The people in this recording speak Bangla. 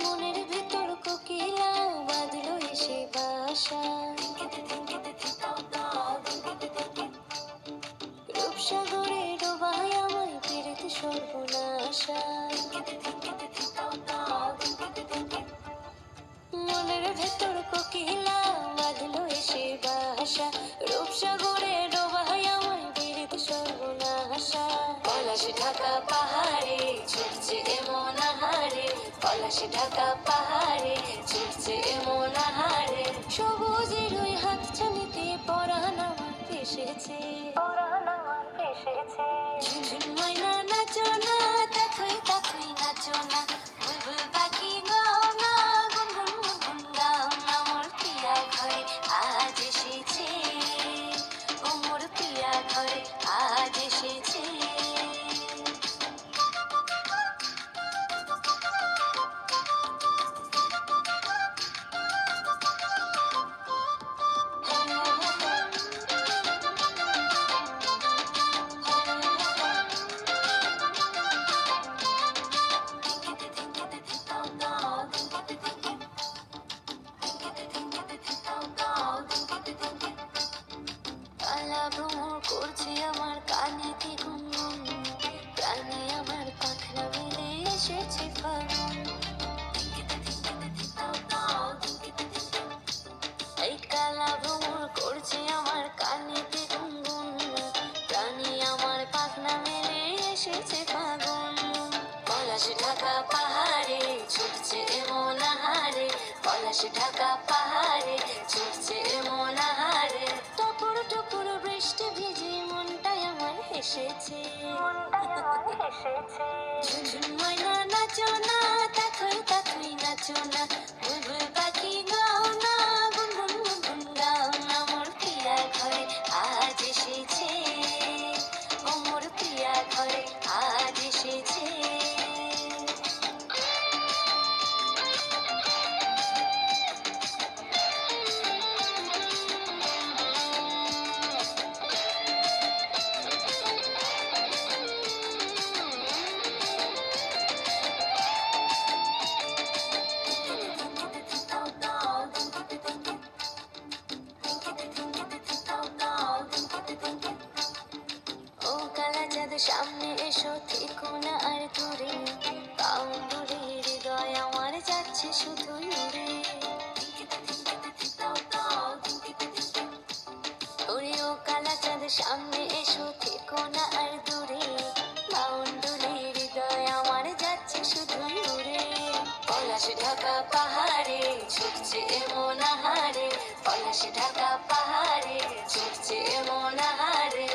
মনের ভেতর কোকিলা বাঁধলো এসে বাসা, রূপসাগরে ডোবায় আমায় ফিরতে সর্বনাশা। মনের ভেতর কোকিলা বাঁধলো এসে বাসা, রূপসাগরে ডোবায় আমায় ফিরতে সর্বনাশা। পলাশ ঢাকা পাহাড়ে ছুটছে এমন আহারে, পলাশ ঢাকা পাহাড়ে ছুটছে এমন আহারে। সবুজের ওই হাত ছানিতে পরাণ আমার ভেসেছে, ঝুনঝুন ময়না নাচো না, তাকুই তাকুই নাচো না, বুলবুল পাখি গাও না, গুনগুন গুনগুন গাও না। মোর প্রিয়া ঘরে আজ এসেছে, ও মোর প্রিয়া ঘরে আজ এসেছে। কালা ভ্রমর করছে আমার কানেতে গুনগুন, প্রাণে আমার পাখনা মেলে এসেছে ফাগুন। এই কালা ভ্রমর করছে আমার কানেতে গুনগুন, প্রাণে আমার পাখনা মেলে এসেছে ফাগুন। পলাশ ঢাকা পাহাড়ে ছুটছে এমন আহারে, পলাশ ঢাকা পাহাড়ে ছুটছে এমন আহারে। টপুর টপুর বৃষ্টি ভিজে মনটাই আমার হেসেছে, ঝুনঝুন ময়না নাচো না, তাকুই তাকুই নাচো না, বুলবুল পাখি গাও না, গুনগুন গুনগুন গাও না। মোর প্রিয়া ঘরে আজ এসেছে, ও মোর প্রিয়া ঘরে আজ এসেছে। ও কালা চাঁদ সামনে এসো, থেকো না আর দূরে, বাউন্ডুরে হৃদয় আমার যাচ্ছে শুধু উড়ে। ওরে ও কালা চাঁদ সামনে এসো, থেকো না আর দূরে, বাউন্ডুরে হৃদয় আমার যাচ্ছে শুধু উড়ে। পলাশ ঢাকা পাহাড়ে ছুটছে এমন আহারে, পলাশ ঢাকা পাহাড়ে ছুটছে এমন আহারে।